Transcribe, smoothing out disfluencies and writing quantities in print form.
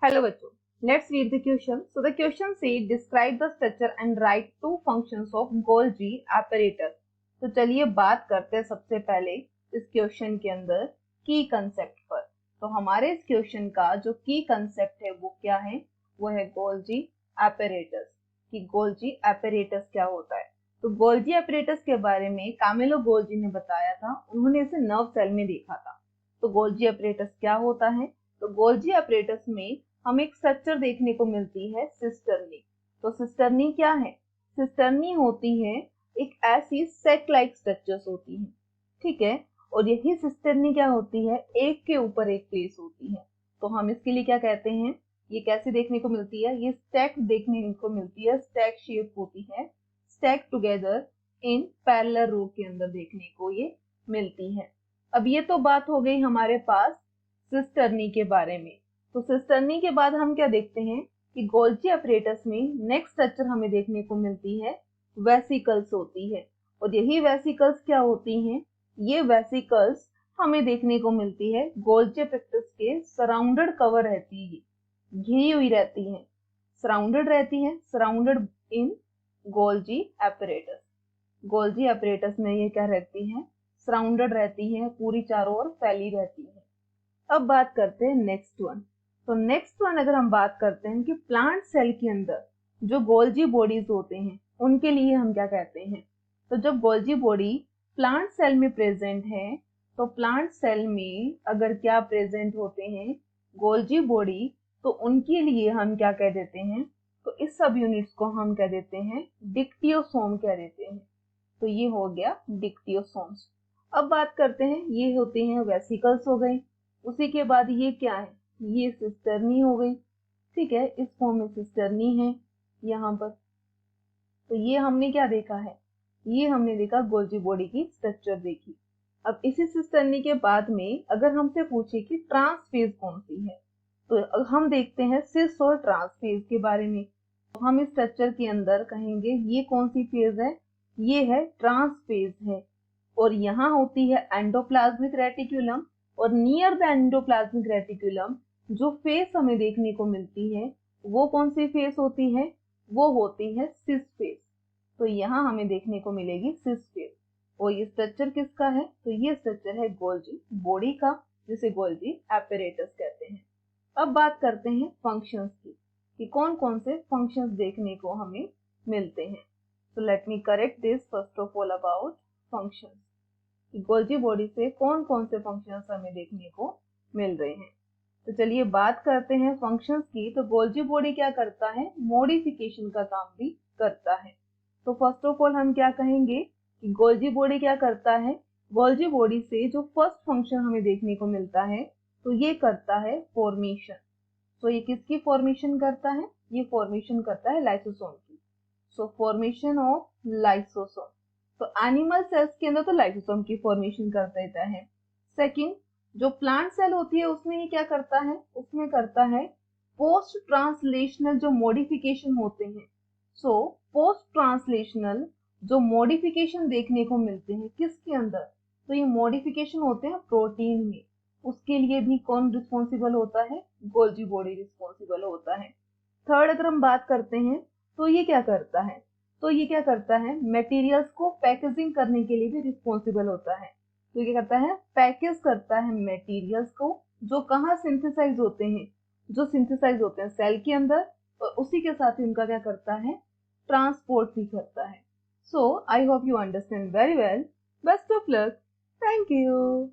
Hello बच्चों, let's read the question. So the question says describe the structure and write two functions of Golgi apparatus. तो चलिए बात करते हैं सबसे पहले इस क्वेश्चन के अंदर की कंसेप्ट पर। तो हमारे इस क्वेश्चन का जो की कंसेप्ट है वो क्या है, वो है गोल्जी apparatus। कि गोल्जी apparatus क्या होता है। तो गोल्जी apparatus के बारे में कामेलो गोल्जी ने बताया था, उन्होंने इसे नर्व सेल में देखा था। तो गोल्जी apparatus क्या होता है, तो गोल्जी apparatus में हमें एक स्ट्रक्चर देखने को मिलती है सिस्टर्नी। तो सिस्टर्नी क्या है, सिस्टर्नी होती है एक ऐसी सेट लाइक स्ट्रक्चर्स होती है, ठीक है। और यही सिस्टर्नी क्या होती है, एक के ऊपर एक प्लेस होती है। तो हम इसके लिए क्या कहते हैं, ये कैसे देखने को मिलती है, ये स्टैक देखने को मिलती है, स्टैक शेप होती है, स्टैक टुगेदर इन पैरेलल रो के अंदर देखने को ये मिलती है। अब ये तो बात हो गई हमारे पास सिस्टर्नी के बारे में। तो सिस्टर्नी के बाद हम क्या देखते हैं कि गोल्जी अपरेटस में नेक्स्ट स्ट्रक्चर हमें देखने को मिलती है वेसिकल्स होती है। और यही वेसिकल्स क्या होती हैं, ये वेसिकल्स हमें देखने को मिलती है गोल्जी अपरेटस के सराउंडेड कवर रहती है, घिरी हुई रहती है, सराउंडेड रहती है, सराउंडेड इन गोल्जी अपरेटस। गोल्जी अपरेटस में ये क्या रहती है, सराउंडेड रहती है, पूरी चारों ओर फैली रहती है। अब बात करते हैं नेक्स्ट वन। तो नेक्स्ट वन अगर हम बात करते हैं कि प्लांट सेल के अंदर जो गोल्जी बॉडीज होते हैं उनके लिए हम क्या कहते हैं। तो जब गोल्जी बॉडी प्लांट सेल में प्रेजेंट है, तो प्लांट सेल में अगर क्या प्रेजेंट होते हैं गोल्जी बॉडी, तो उनके लिए हम क्या कह देते हैं, तो इस सब यूनिट्स को हम कह देते हैं डिक्टियोसोम कह देते हैं। तो ये हो गया डिक्टियोसोम्स। अब बात करते हैं, ये होते हैं वेसिकल्स हो गए। उसी के बाद ये क्या है, ये सिस्टर्नी हो गई, ठीक है, इस फॉर्म में सिस्टर्नी है यहाँ पर। तो ये हमने क्या देखा है, ये हमने देखा गोल्जी बॉडी की स्ट्रक्चर देखी। अब इसी सिस्टर्नी के बाद में अगर हमसे पूछे कि ट्रांसफेज कौन सी है, तो हम देखते हैं सिस और ट्रांसफेज के बारे में। तो हम इस स्ट्रक्चर के अंदर कहेंगे ये कौन सी फेज है, ये है ट्रांसफेज है। और यहाँ होती है एंडोप्लाज्मिक रेटिकुलम, और नियर द एंडोप्लाज्मिक रेटिकुलम जो फेस हमें देखने को मिलती है वो कौन सी फेस होती है, वो होती है सिस फेस। तो यहाँ हमें देखने को मिलेगी सिस फेस। और ये स्ट्रक्चर किसका है, तो ये स्ट्रक्चर है गोल्जी बॉडी का, जिसे गोल्जी एपरेटस कहते हैं। अब बात करते हैं फंक्शंस की, कि कौन कौन से फंक्शंस देखने को हमें मिलते हैं। तो let me correct this first of all about functions. Golgi body से कौन कौन से फंक्शंस हमें देखने को मिल रहे हैं। तो चलिए बात करते हैं फंक्शंस की। तो गोल्जी बॉडी क्या करता है, मॉडिफिकेशन का काम भी करता है। तो फर्स्ट ऑफ ऑल हम क्या कहेंगे कि गोल्जी बॉडी क्या करता है, गोल्जी बॉडी से जो फर्स्ट फंक्शन हमें देखने को मिलता है, तो ये करता है फॉर्मेशन। तो ये किसकी फॉर्मेशन करता है, ये फॉर्मेशन करता है लाइसोसोम की। सो फॉर्मेशन ऑफ लाइसोसोम। तो एनिमल सेल्स के अंदर तो लाइसोसोम की फॉर्मेशन कर देता है। सेकंड, जो प्लांट सेल होती है उसमें ये क्या करता है, उसमें करता है पोस्ट ट्रांसलेशनल जो मॉडिफिकेशन होते हैं। सो पोस्ट ट्रांसलेशनल जो मॉडिफिकेशन देखने को मिलते हैं किसके अंदर, तो ये मॉडिफिकेशन होते हैं प्रोटीन में। उसके लिए भी कौन रिस्पॉन्सिबल होता है, गोल्जी बॉडी रिस्पॉन्सिबल होता है। थर्ड अगर हम बात करते हैं, तो ये क्या करता है, तो ये क्या करता है मटेरियल्स को पैकेजिंग करने के लिए भी रिस्पॉन्सिबल होता है। तो ये क्या करता है, पैकेज करता है मटेरियल्स को, जो कहाँ सिंथेसाइज होते हैं, जो सिंथेसाइज होते हैं सेल के अंदर, और उसी के साथ ही उनका क्या करता है, ट्रांसपोर्ट भी करता है। So I hope you understand very well. Best of luck. Thank you.